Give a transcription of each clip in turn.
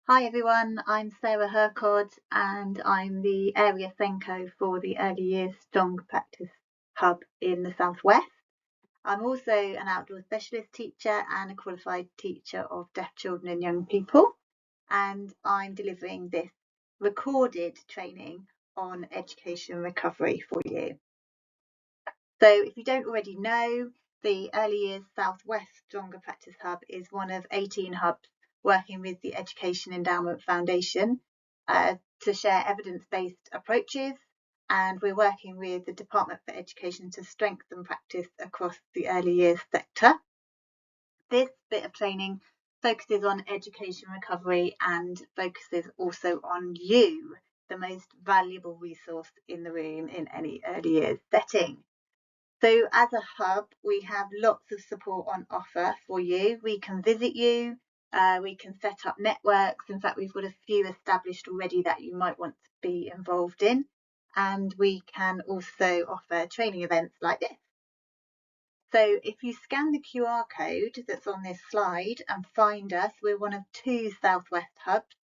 Hi everyone, I'm Sarah Hercod and I'm the Area Senko for the Early Years Strong Practice Hub in the Southwest. I'm also an outdoor specialist teacher and a qualified teacher of deaf children and young people, and I'm delivering this recorded training on education recovery for you. So if you don't already know, the Early Years Southwest Stronger Practice Hub is one of 18 hubs working with the Education Endowment Foundation to share evidence-based approaches, and we're working with the Department for Education to strengthen practice across the early years sector. This bit of training focuses on education recovery and focuses also on you, the most valuable resource in the room in any early years setting. So as a hub, we have lots of support on offer for you. We can visit you, we can set up networks. In fact, we've got a few established already that you might want to be involved in. And we can also offer training events like this. So if you scan the QR code that's on this slide and find us, we're one of 2 Southwest hubs.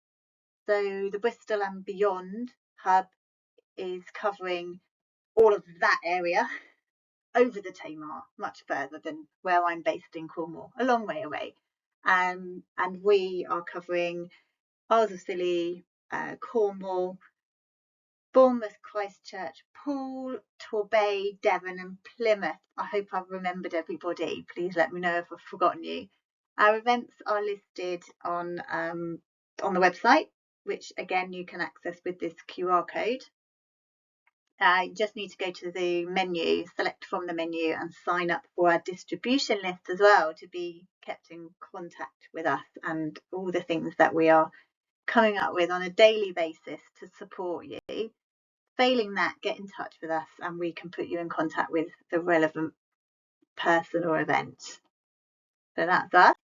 So the Bristol and Beyond hub is covering all of that area, over the Tamar, much further than where I'm based in Cornwall, a long way away. And we are covering Isles of Scilly, Cornwall, Bournemouth, Christchurch, Poole, Torbay, Devon and Plymouth. I hope I've remembered everybody. Please let me know if I've forgotten you. Our events are listed on the website, which again you can access with this QR code. You just need to go to the menu, select from the menu and sign up for our distribution list as well to be kept in contact with us and all the things that we are coming up with on a daily basis to support you. Failing that, get in touch with us and we can put you in contact with the relevant person or event. So that's us.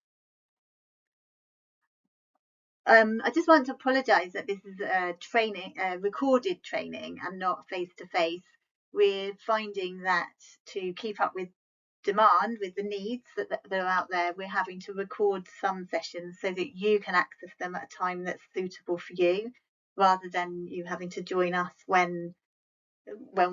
I just want to apologise that this is a recorded training and not face-to-face. We're finding that to keep up with demand, with the needs that are out there, we're having to record some sessions so that you can access them at a time that's suitable for you, rather than you having to join us when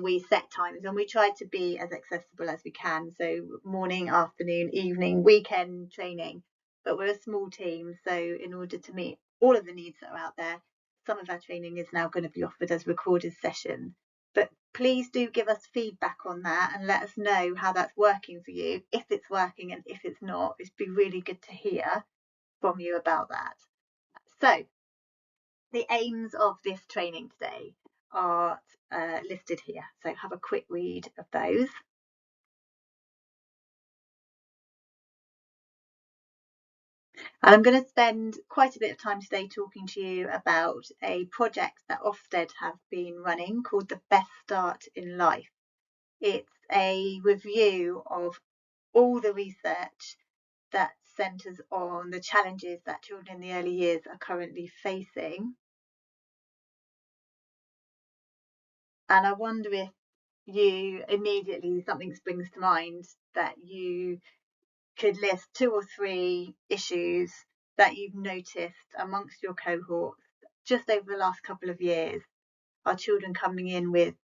we set times. And we try to be as accessible as we can, so morning, afternoon, evening, weekend training. But we're a small team, so in order to meet all of the needs that are out there, some of our training is now going to be offered as recorded sessions. But please do give us feedback on that and let us know how that's working for you, if it's working and if it's not. It'd be really good to hear from you about that. So the aims of this training today are listed here. So have a quick read of those. And I'm going to spend quite a bit of time today talking to you about a project that Ofsted have been running called The Best Start in Life. It's a review of all the research that centres on the challenges that children in the early years are currently facing. And I wonder if you immediately something springs to mind that you could list 2 or 3 issues that you've noticed amongst your cohorts just over the last couple of years. Are children coming in with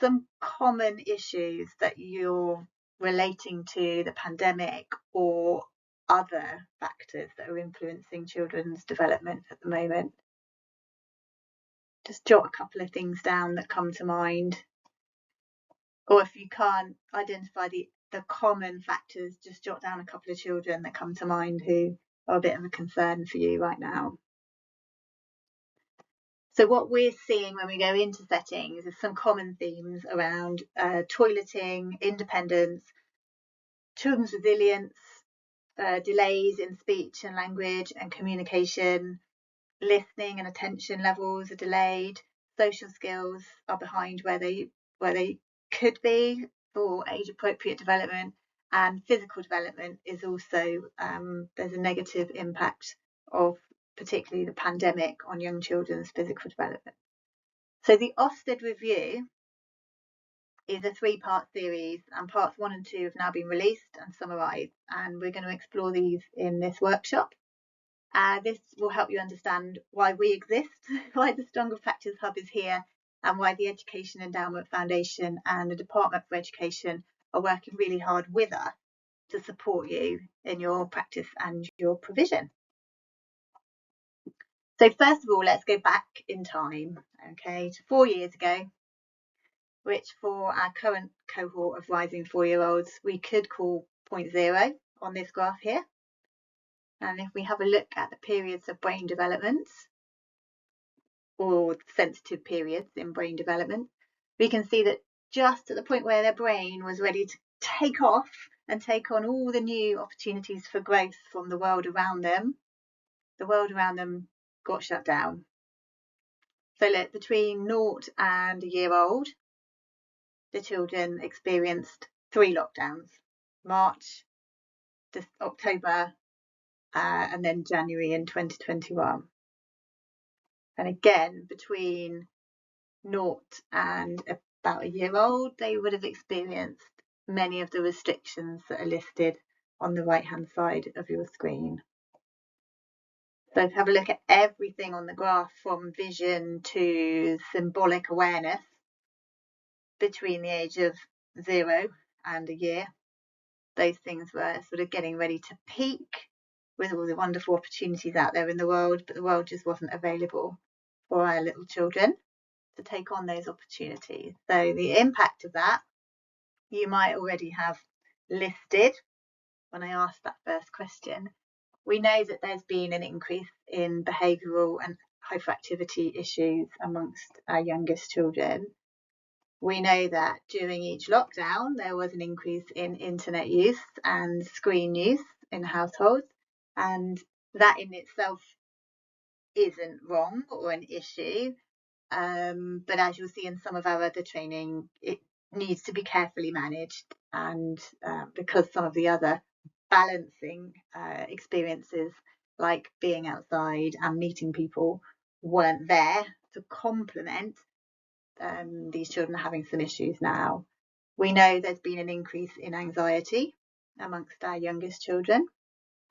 some common issues that you're relating to the pandemic or other factors that are influencing children's development at the moment? Just jot a couple of things down that come to mind. Or if you can't identify the common factors, just jot down a couple of children that come to mind who are a bit of a concern for you right now. So what we're seeing when we go into settings is some common themes around toileting, independence, children's resilience, delays in speech and language and communication, listening and attention levels are delayed, social skills are behind where they could be for age appropriate development, and physical development is also there's a negative impact of particularly the pandemic on young children's physical development. So the Ofsted review is a 3-part series, and parts 1 and 2 have now been released and summarised, and we're going to explore these in this workshop. This will help you understand why we exist, why the Stronger Practice Hub is here, and why the Education Endowment Foundation and the Department for Education are working really hard with us to support you in your practice and your provision. So first of all, let's go back in time, okay, to 4 years ago, which for our current cohort of rising 4-year-olds, we could call point 0 on this graph here. And if we have a look at the periods of brain development, or sensitive periods in brain development, we can see that just at the point where their brain was ready to take off and take on all the new opportunities for growth from the world around them, the world around them got shut down. So look, between 0 and a year old, the children experienced 3 lockdowns: March, October, and then January in 2021. And again, between 0 and about a year old, they would have experienced many of the restrictions that are listed on the right hand side of your screen. So have a look at everything on the graph, from vision to symbolic awareness, between the age of 0 and a year. Those things were sort of getting ready to peak with all the wonderful opportunities out there in the world, but the world just wasn't available for our little children to take on those opportunities. So the impact of that, you might already have listed when I asked that first question. We know that there's been an increase in behavioural and hyperactivity issues amongst our youngest children. We know that during each lockdown, there was an increase in internet use and screen use in households, and that in itself isn't wrong or an issue. But as you'll see in some of our other training, it needs to be carefully managed, and because some of the other balancing experiences, like being outside and meeting people, weren't there to complement these children are having some issues now. We know there's been an increase in anxiety amongst our youngest children,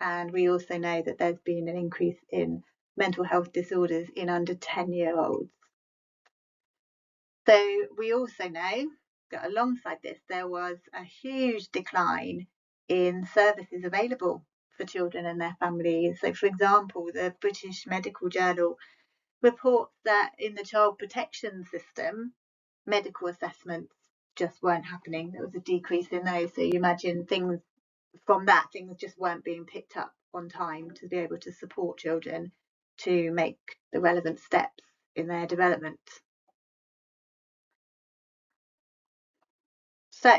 and we also know that there's been an increase in mental health disorders in under 10-year-olds. So we also know that alongside this, there was a huge decline in services available for children and their families. So, for example, the British Medical Journal reports that in the child protection system, medical assessments just weren't happening. There was a decrease in those. So you imagine things from that, things just weren't being picked up on time to be able to support children to make the relevant steps in their development. So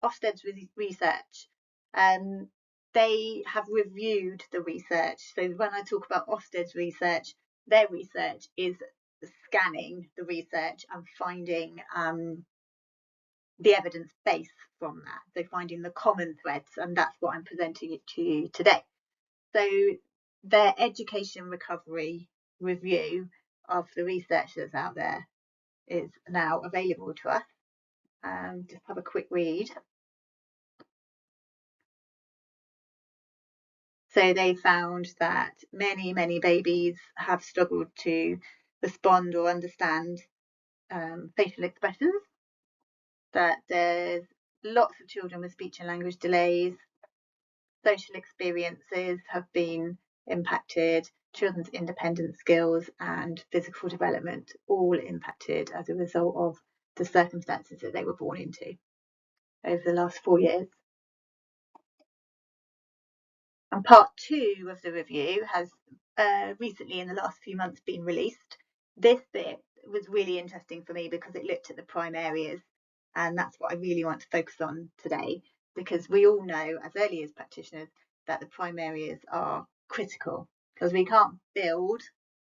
Ofsted's research, they have reviewed the research. So when I talk about Ofsted's research, their research is scanning the research and finding the evidence base from that. So finding the common threads, and that's what I'm presenting it to you today. So their education recovery review of the research that's out there is now available to us. Just have a quick read. So they found that many babies have struggled to respond or understand facial expressions, that there's lots of children with speech and language delays, social experiences have been impacted, children's independent skills and physical development all impacted as a result of the circumstances that they were born into over the last 4 years. And part 2 of the review has recently, in the last few months, been released. This bit was really interesting for me because it looked at the prime areas, and that's what I really want to focus on today, because we all know as early years practitioners that the prime areas are critical, because we can't build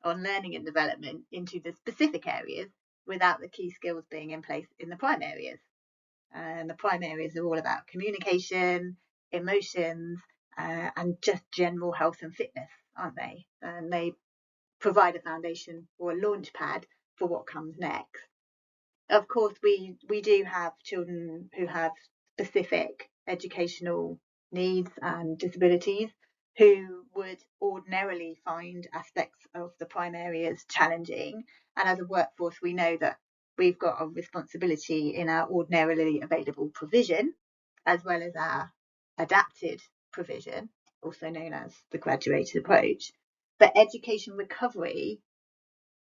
on learning and development into the specific areas without the key skills being in place in the prime areas. And the prime areas are all about communication, emotions, and just general health and fitness, aren't they? And they provide a foundation or a launch pad for what comes next. Of course, we do have children who have specific educational needs and disabilities who would ordinarily find aspects of the prime areas challenging. And as a workforce, we know that we've got a responsibility in our ordinarily available provision, as well as our adapted provision, also known as the graduated approach. But education recovery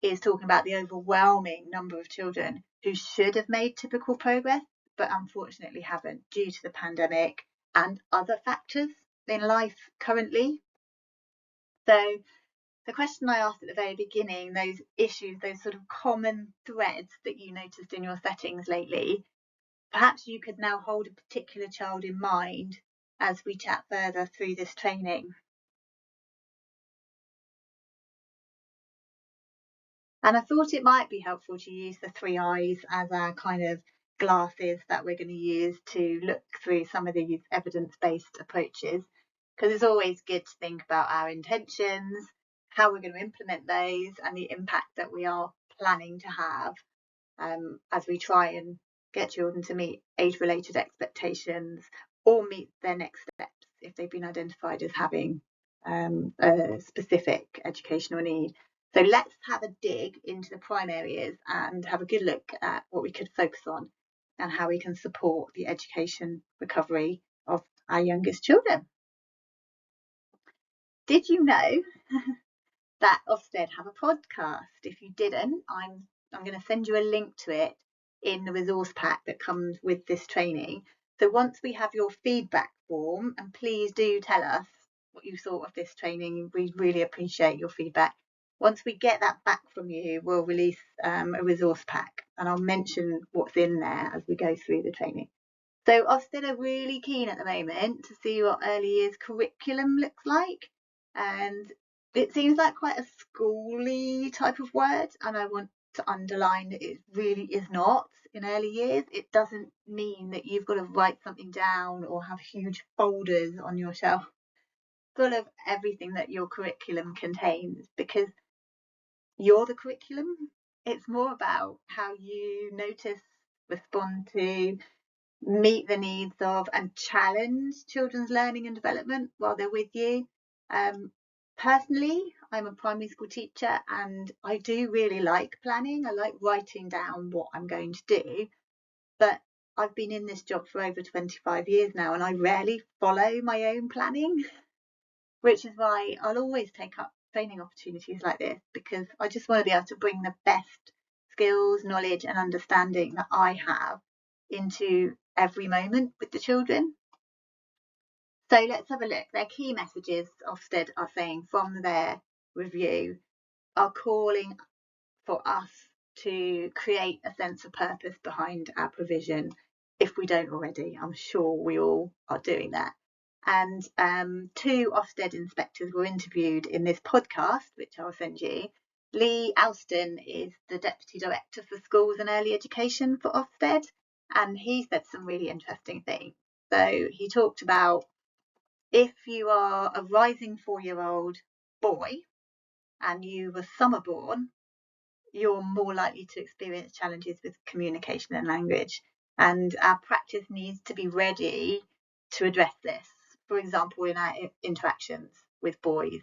is talking about the overwhelming number of children who should have made typical progress, but unfortunately haven't due to the pandemic and other factors in life currently. So the question I asked at the very beginning, those issues, those sort of common threads that you noticed in your settings lately, perhaps you could now hold a particular child in mind as we chat further through this training. And I thought it might be helpful to use the 3 eyes as our kind of glasses that we're going to use to look through some of these evidence-based approaches, because it's always good to think about our intentions, how we're going to implement those, and the impact that we are planning to have as we try and get children to meet age-related expectations or meet their next steps if they've been identified as having a specific educational need. So let's have a dig into the prime areas and have a good look at what we could focus on and how we can support the education recovery of our youngest children. Did you know that Ofsted have a podcast? If you didn't, I'm going to send you a link to it in the resource pack that comes with this training. So once we have your feedback form, and please do tell us what you thought of this training, we really appreciate your feedback. Once we get that back from you, we'll release a resource pack, and I'll mention what's in there as we go through the training. So Ofsted are really keen at the moment to see what early years curriculum looks like, and it seems like quite a schooly type of word, and I want to underline that it really is not in early years. It doesn't mean that you've got to write something down or have huge folders on your shelf full of everything that your curriculum contains, because you're the curriculum. It's more about how you notice, respond to, meet the needs of, and challenge children's learning and development while they're with you. Personally, I'm a primary school teacher and I do really like planning. I like writing down what I'm going to do, but I've been in this job for over 25 years now and I rarely follow my own planning, which is why I'll always take up training opportunities like this, because I just want to be able to bring the best skills, knowledge and understanding that I have into every moment with the children. So let's have a look. Their key messages, Ofsted are saying from their review, are calling for us to create a sense of purpose behind our provision. If we don't already, I'm sure we all are doing that. And 2 Ofsted inspectors were interviewed in this podcast, which I'll send you. Lee Alston is the Deputy Director for Schools and Early Education for Ofsted, and he said some really interesting things. So he talked about, if you are a rising 4-year-old boy and you were summer born, you're more likely to experience challenges with communication and language. And our practice needs to be ready to address this, for example, in our interactions with boys,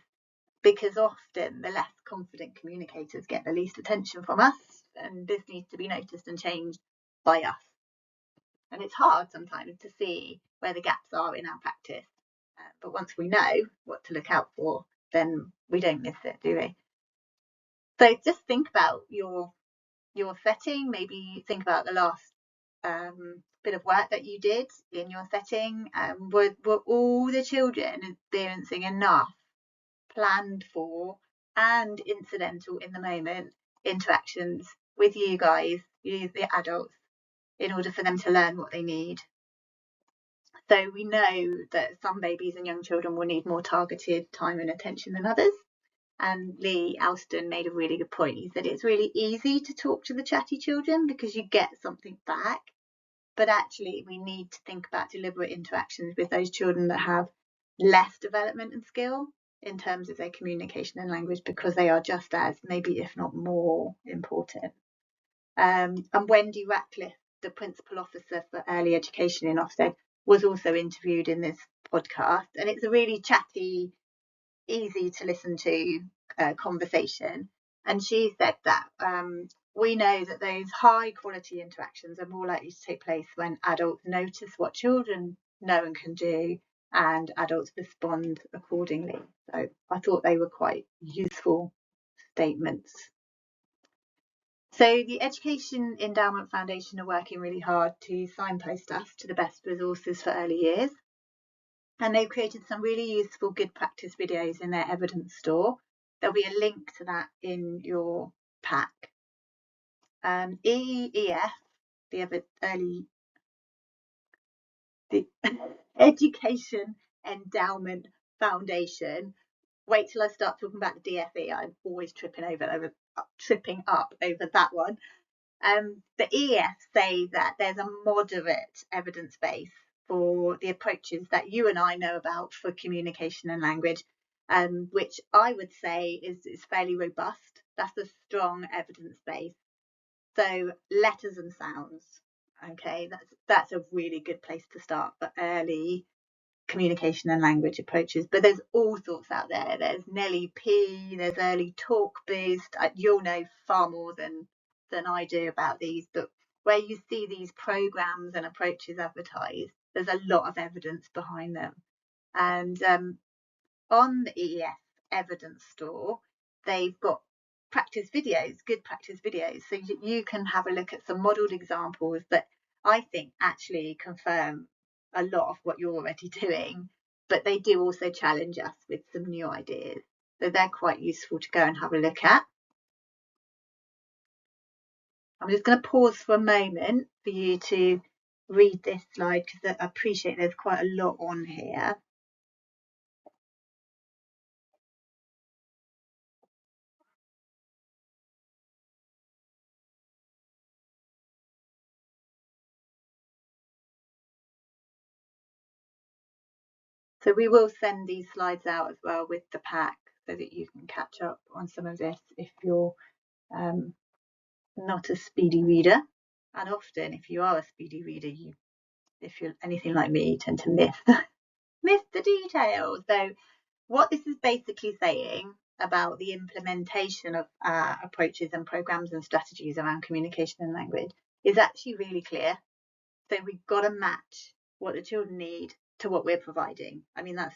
because often the less confident communicators get the least attention from us, and this needs to be noticed and changed by us. And it's hard sometimes to see where the gaps are in our practice. But once we know what to look out for, then we don't miss it, do we? So just think about your setting. Maybe think about the last bit of work that you did in your setting. Were all the children experiencing enough planned for and incidental in the moment interactions with you guys, you the adults, in order for them to learn what they need? So we know that some babies and young children will need more targeted time and attention than others. And Lee Alston made a really good point. He said it's really easy to talk to the chatty children because you get something back. But actually, we need to think about deliberate interactions with those children that have less development and skill in terms of their communication and language, because they are just as, maybe if not more, important. And Wendy Ratcliffe, the Principal Officer for Early Education in Ofsted, was also interviewed in this podcast. And it's a really chatty, easy to listen to conversation. And she said that we know that those high quality interactions are more likely to take place when adults notice what children know and can do, and adults respond accordingly. So I thought they were quite useful statements. So the Education Endowment Foundation are working really hard to signpost us to the best resources for early years. And they've created some really useful good practice videos in their evidence store. There'll be a link to that in your pack. EEF, the Education Endowment Foundation. Wait till I start talking about the DFE. I'm always tripping up over that one. The EEF say that there's a moderate evidence base for the approaches that you and I know about for communication and language, which I would say is fairly robust. That's a strong evidence base. So letters and sounds, okay, that's a really good place to start for early communication and language approaches. But there's all sorts out there. There's Nelly P, there's Early Talk Boost. You'll know far more than I do about these, but where you see these programs and approaches advertised, there's a lot of evidence behind them. And on the EEF evidence store, they've got practice videos, good practice videos, so you can have a look at some modelled examples that I think actually confirm a lot of what you're already doing, but they do also challenge us with some new ideas. So they're quite useful to go and have a look at. I'm just going to pause for a moment for you to read this slide because I appreciate there's quite a lot on here. So we will send these slides out as well with the pack so that you can catch up on some of this if you're not a speedy reader. And often if you are a speedy reader, if you're anything like me, you tend to miss the details. So what this is basically saying about the implementation of approaches and programs and strategies around communication and language is actually really clear. So we've got to match what the children need to what we're providing. I mean, that's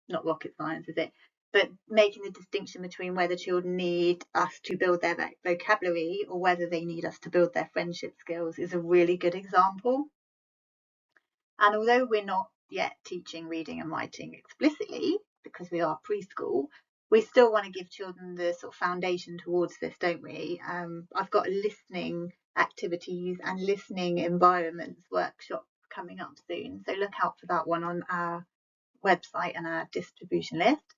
not rocket science, is it? But making the distinction between whether children need us to build their vocabulary or whether they need us to build their friendship skills is a really good example. And although we're not yet teaching reading and writing explicitly, because we are preschool, we still want to give children the sort of foundation towards this, don't we? I've got listening activities and listening environments workshop coming up soon, so look out for that one on our website and our distribution list.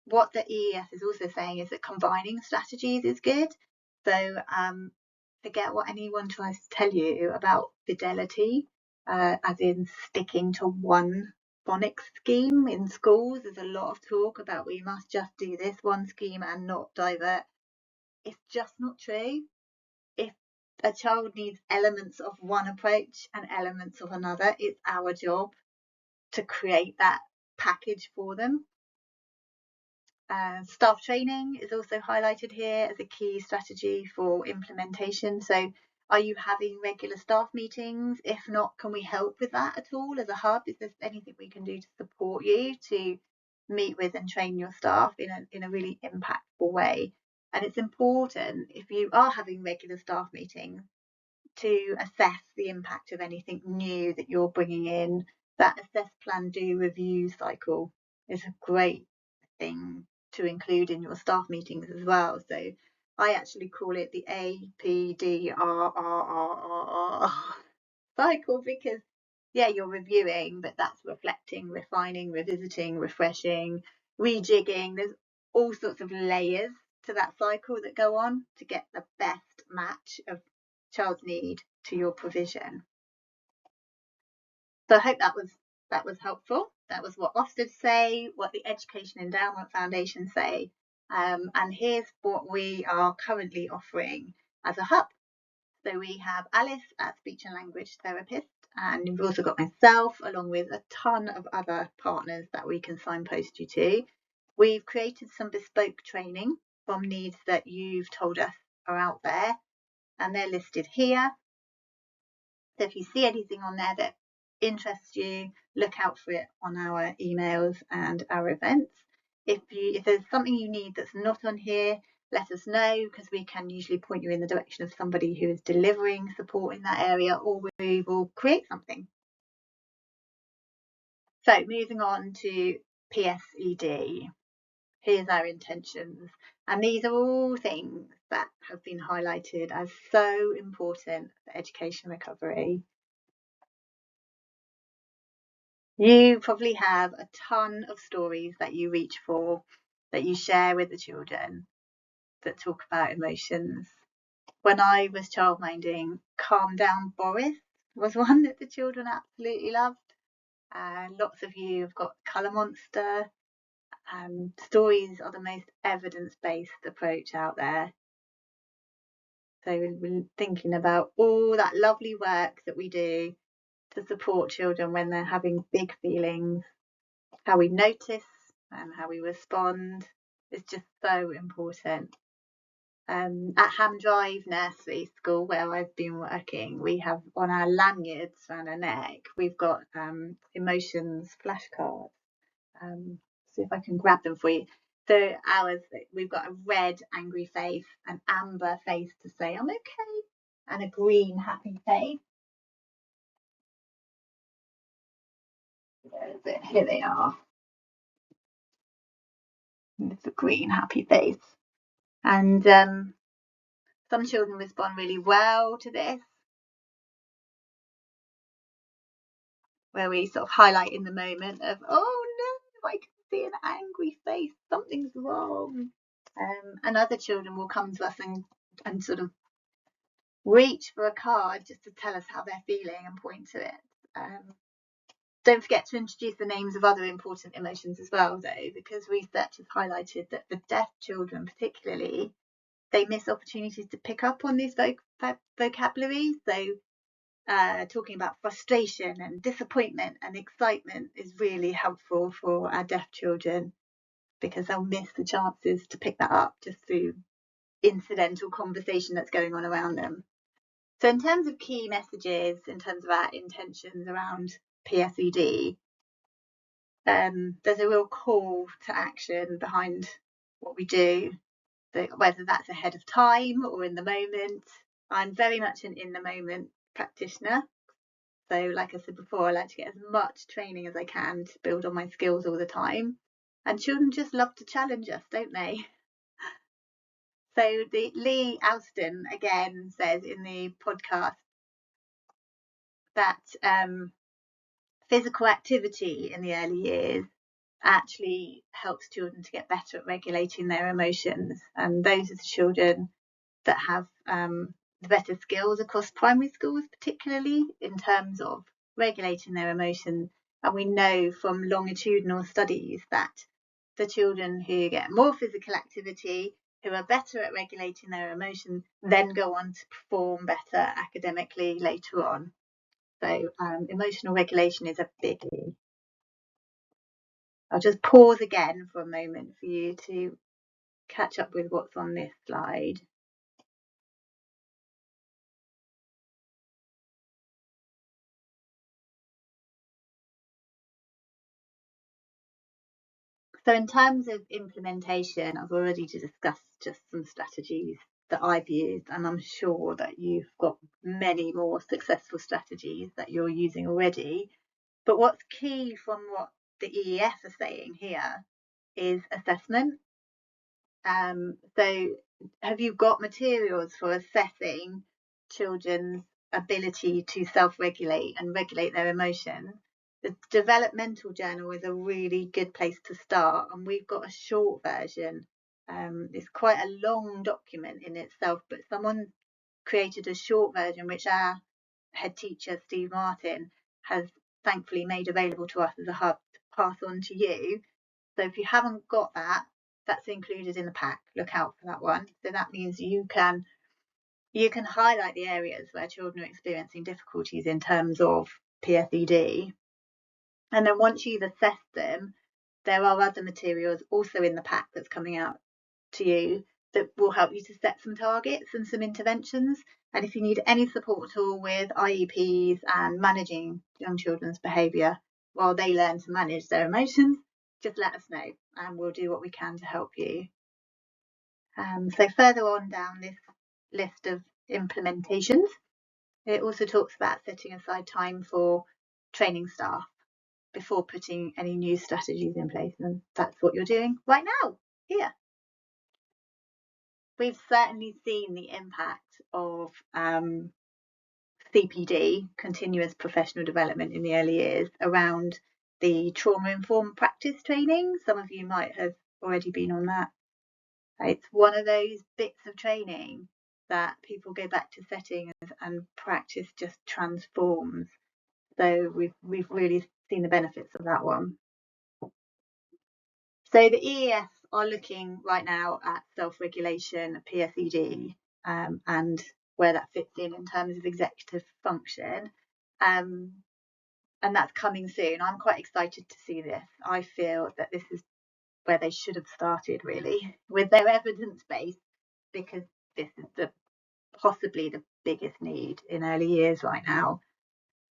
What the EEF is also saying is that combining strategies is good. So forget what anyone tries to tell you about fidelity, as in sticking to one phonics scheme in schools. There's a lot of talk about we must just do this one scheme and not divert. It's just not true. If a child needs elements of one approach and elements of another, it's our job to create that package for them. Staff training is also highlighted here as a key strategy for implementation. So are you having regular staff meetings? If not, can we help with that at all as a hub? Is there anything we can do to support you to meet with and train your staff in a really impactful way? And it's important, if you are having regular staff meetings, to assess the impact of anything new that you're bringing in. That assess, plan, do, review cycle is a great thing to include in your staff meetings as well. So I actually call it the APDRRRR cycle because, yeah, you're reviewing, but that's reflecting, refining, revisiting, refreshing, rejigging. There's all sorts of layers to that cycle that go on to get the best match of child's need to your provision. So I hope that was helpful. That was what Ofsted say, what the Education Endowment Foundation say, and here's what we are currently offering as a hub. So we have Alice, a speech and language therapist, and you've also got myself, along with a ton of other partners that we can signpost you to. We've created some bespoke training from needs that you've told us are out there, and they're listed here. So if you see anything on there that interests you, look out for it on our emails and our events. If there's something you need that's not on here, let us know, because we can usually point you in the direction of somebody who is delivering support in that area, or we will create something. So moving on to PSED, here's our intentions. And these are all things that have been highlighted as so important for education recovery. You probably have a ton of stories that you reach for, that you share with the children, that talk about emotions. When I was childminding, Calm Down Boris was one that the children absolutely loved. Lots of you have got Colour Monster. Stories are the most evidence-based approach out there. So we've been thinking about all that lovely work that we do to support children when they're having big feelings. How we notice and how we respond is just so important. At Ham Drive Nursery School, where I've been working, we have on our lanyards around our neck, we've got emotions flashcards. See if I can grab them for you. So ours, we've got a red angry face, an amber face to say I'm okay, and a green happy face. Where is it? Here they are. It's a green happy face. And some children respond really well to this, where we sort of highlight in the moment of, oh no, I can see an angry face, something's wrong. And other children will come to us and sort of reach for a card just to tell us how they're feeling and point to it. Don't forget to introduce the names of other important emotions as well, though, because research has highlighted that for deaf children particularly, they miss opportunities to pick up on these vocabulary. So talking about frustration and disappointment and excitement is really helpful for our deaf children, because they'll miss the chances to pick that up just through incidental conversation that's going on around them. So in terms of key messages, in terms of our intentions around PSED, there's a real call to action behind what we do, whether that's ahead of time or in the moment. I'm very much an in the moment practitioner. So like I said before, I like to get as much training as I can to build on my skills all the time. And children just love to challenge us, don't they? So Lee Alston again says in the podcast that physical activity in the early years actually helps children to get better at regulating their emotions. And those are the children that have the better skills across primary schools, particularly in terms of regulating their emotions. And we know from longitudinal studies that the children who get more physical activity, who are better at regulating their emotions, then go on to perform better academically later on. So emotional regulation is a biggie. I'll just pause again for a moment for you to catch up with what's on this slide. So in terms of implementation, I've already discussed just some strategies that I've used, and I'm sure that you've got many more successful strategies that you're using already. But what's key from what the EEF are saying here is assessment. So have you got materials for assessing children's ability to self-regulate and regulate their emotions? The developmental journal is a really good place to start, and we've got a short version. It's quite a long document in itself, but someone created a short version which our head teacher Steve Martin has thankfully made available to us as a hub to pass on to you. So if you haven't got that, that's included in the pack. Look out for that one. So that means you can you can highlight the areas where children are experiencing difficulties in terms of PSED. And then once you've assessed them, there are other materials also in the pack that's coming out to you that will help you to set some targets and some interventions. And if you need any support at all with IEPs and managing young children's behaviour while they learn to manage their emotions, just let us know and we'll do what we can to help you. So further on down this list of implementations, it also talks about setting aside time for training staff before putting any new strategies in place, and that's what you're doing right now here. We've certainly seen the impact of CPD, continuous professional development in the early years, around the trauma-informed practice training. Some of you might have already been on that. It's one of those bits of training that people go back to settings and practice just transforms. So we've really seen the benefits of that one. So the EES are looking right now at self-regulation, PSED, and where that fits in terms of executive function. And that's coming soon. I'm quite excited to see this. I feel that this is where they should have started, really, with their evidence base, because this is possibly the biggest need in early years right now.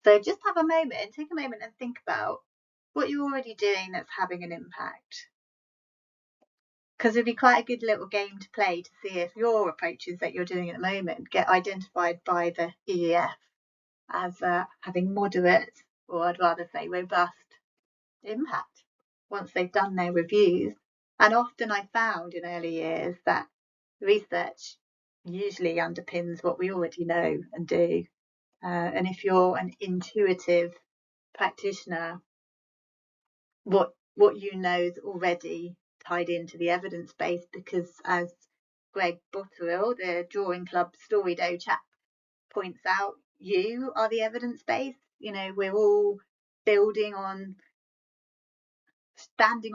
So just take a moment and think about what you're already doing that's having an impact. Because it'd be quite a good little game to play to see if your approaches that you're doing at the moment get identified by the EEF as having moderate, or I'd rather say robust, impact once they've done their reviews. And often I found in early years that research usually underpins what we already know and do. And if you're an intuitive practitioner, what you know is already tied into the evidence base, because as Greg Botterill, the Drawing Club Story Dough chap, points out, you are the evidence base. You know, we're all standing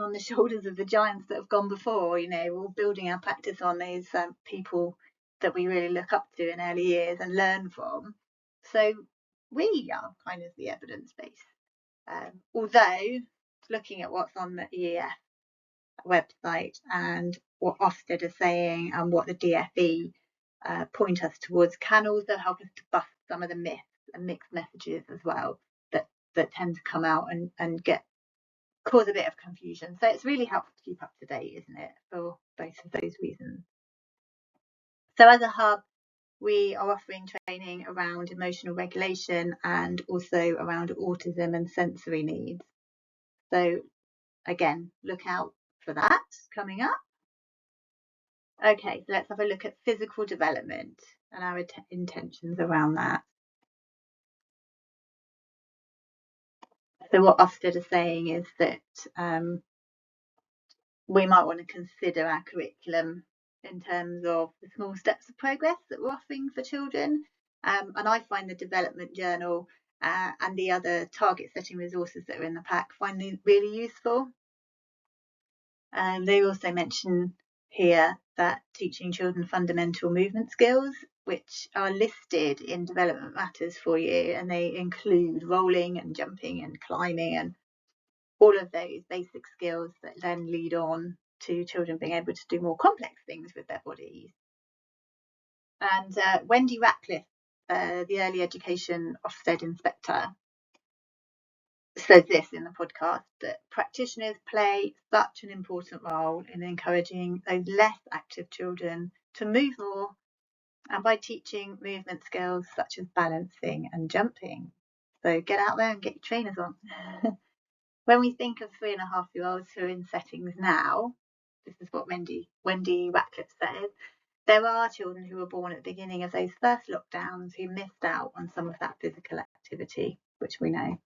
on the shoulders of the giants that have gone before. You know, we're all building our practice on these people that we really look up to in early years and learn from. So we are kind of the evidence base. Although looking at what's on the EEF website and what Ofsted are saying and what the DFE point us towards can also help us to bust some of the myths and mixed messages as well that tend to come out and cause a bit of confusion. So it's really helpful to keep up to date, isn't it, for both of those reasons. So as a hub, we are offering training around emotional regulation and also around autism and sensory needs. So again, look out for that coming up. Okay, so let's have a look at physical development and our intentions around that. So what Ofsted are saying is that we might want to consider our curriculum in terms of the small steps of progress that we're offering for children. And I find the development journal and the other target setting resources that are in the pack really useful. And they also mention here that teaching children fundamental movement skills, which are listed in development matters for you, and they include rolling and jumping and climbing and all of those basic skills that then lead on to children being able to do more complex things with their bodies. And Wendy Ratcliffe, the early education Ofsted inspector, says this in the podcast, that practitioners play such an important role in encouraging those less active children to move more, and by teaching movement skills such as balancing and jumping. So get out there and get your trainers on. When we think of 3.5-year-olds who are in settings now, this is what Wendy Ratcliffe says, there are children who were born at the beginning of those first lockdowns who missed out on some of that physical activity, which we know.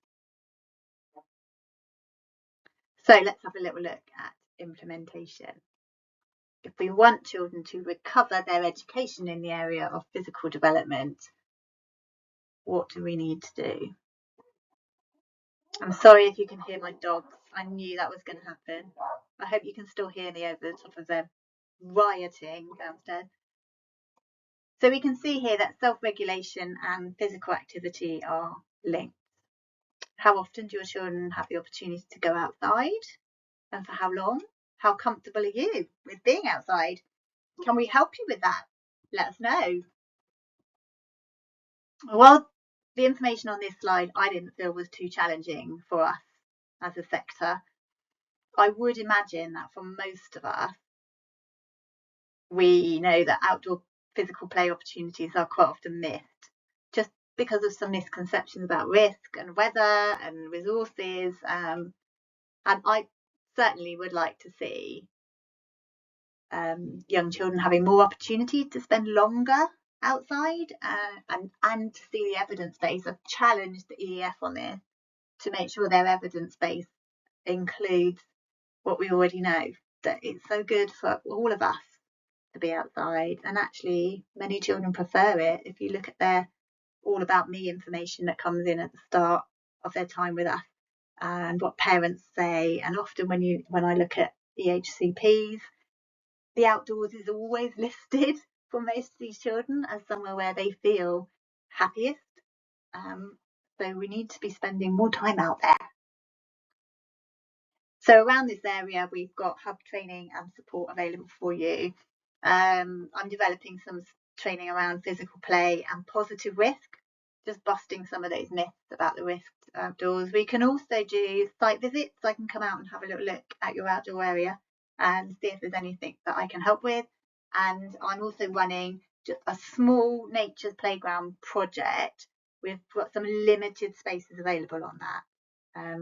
So let's have a little look at implementation. If we want children to recover their education in the area of physical development, what do we need to do? I'm sorry if you can hear my dogs. I knew that was going to happen. I hope you can still hear me over the top of them rioting downstairs. So we can see here that self-regulation and physical activity are linked. How often do your children have the opportunity to go outside, and for how long? How comfortable are you with being outside? Can we help you with that? Let us know. Well, the information on this slide I didn't feel was too challenging for us as a sector. I would imagine that for most of us, we know that outdoor physical play opportunities are quite often missed, just because of some misconceptions about risk and weather and resources. And I certainly would like to see young children having more opportunity to spend longer outside, and to see the evidence base. I've challenged the EEF on this to make sure their evidence base includes what we already know, that it's so good for all of us to be outside, and actually many children prefer it. If you look at their all about me information that comes in at the start of their time with us, and what parents say, and often when I look at EHCPs, the outdoors is always listed for most of these children as somewhere where they feel happiest. So we need to be spending more time out there. So around this area, we've got hub training and support available for you. I'm developing some training around physical play and positive risk, just busting some of those myths about the risks outdoors. We can also do site visits. I can come out and have a little look at your outdoor area and see if there's anything that I can help with. And I'm also running just a small nature's playground project. We've got some limited spaces available on that.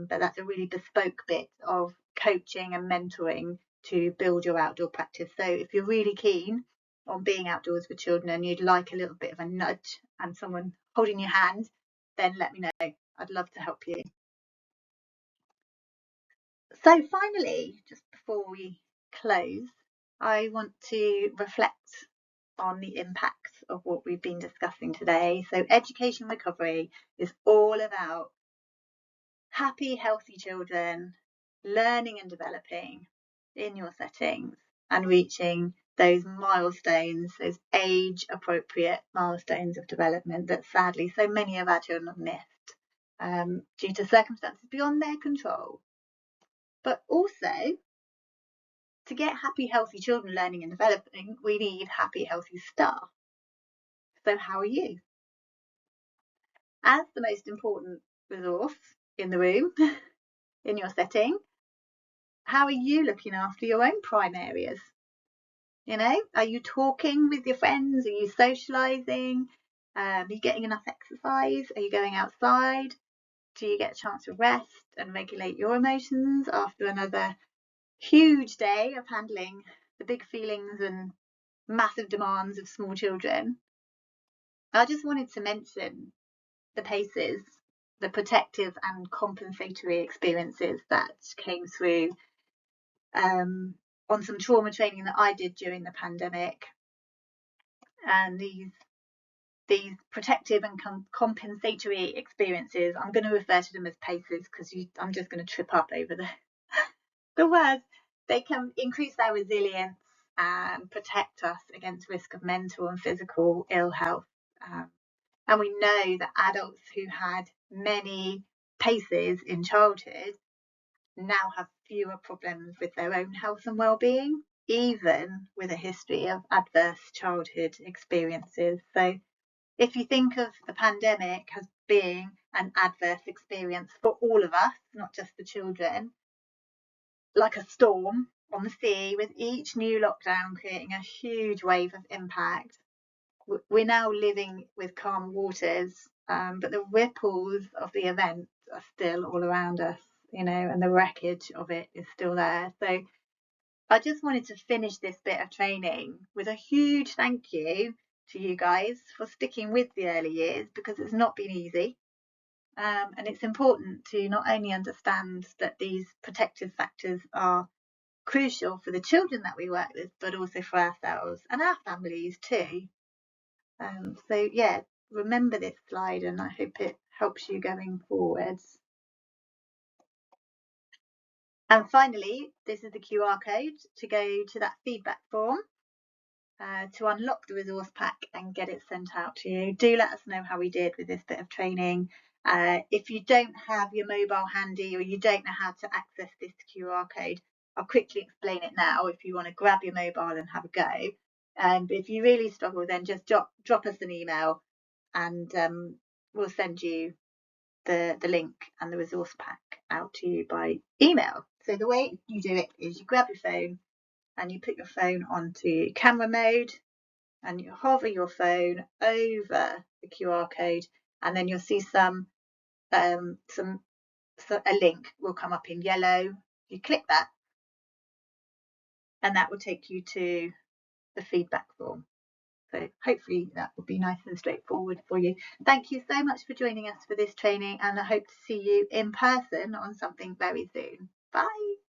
But that's a really bespoke bit of coaching and mentoring to build your outdoor practice. So if you're really keen on being outdoors with children and you'd like a little bit of a nudge and someone holding your hand, then let me know. I'd love to help you. So finally, just before we close, I want to reflect on the impacts of what we've been discussing today. So education recovery is all about happy, healthy children learning and developing in your settings and reaching those milestones, those age appropriate milestones of development that sadly so many of our children have missed due to circumstances beyond their control. But also, to get happy, healthy children learning and developing, we need happy, healthy staff. So how are you? As the most important resource in the room, in your setting, how are you looking after your own prime areas? Are you talking with your friends? Are you socializing? Are you getting enough exercise? Are you going outside? Do you get a chance to rest and regulate your emotions after another huge day of handling the big feelings and massive demands of small children? I just wanted to mention the PACEs, the protective and compensatory experiences that came through on some trauma training that I did during the pandemic. And these protective and compensatory experiences, I'm going to refer to them as PACEs because I'm just going to trip up over the words. They can increase our resilience and protect us against risk of mental and physical ill health. And we know that adults who had many PACEs in childhood now have fewer problems with their own health and well-being, even with a history of adverse childhood experiences. So if you think of the pandemic as being an adverse experience for all of us, not just the children, like a storm on the sea, with each new lockdown creating a huge wave of impact, we're now living with calm waters, but the ripples of the event are still all around us, and the wreckage of it is still there. So I just wanted to finish this bit of training with a huge thank you to you guys for sticking with the early years, because it's not been easy. And it's important to not only understand that these protective factors are crucial for the children that we work with, but also for ourselves and our families too. So yeah, remember this slide, and I hope it helps you going forwards. And finally, this is the QR code to go to that feedback form. to unlock the resource pack and get it sent out to you. Do let us know how we did with this bit of training. If you don't have your mobile handy or you don't know how to access this QR code, I'll quickly explain it now if you want to grab your mobile and have a go. But if you really struggle, then just drop us an email and we'll send you the link and the resource pack out to you by email. So the way you do it is you grab your phone and you put your phone onto camera mode and you hover your phone over the QR code, and then you'll see a link will come up in yellow. You click that and that will take you to the feedback form. So hopefully that will be nice and straightforward for you. Thank you so much for joining us for this training, and I hope to see you in person on something very soon. Bye.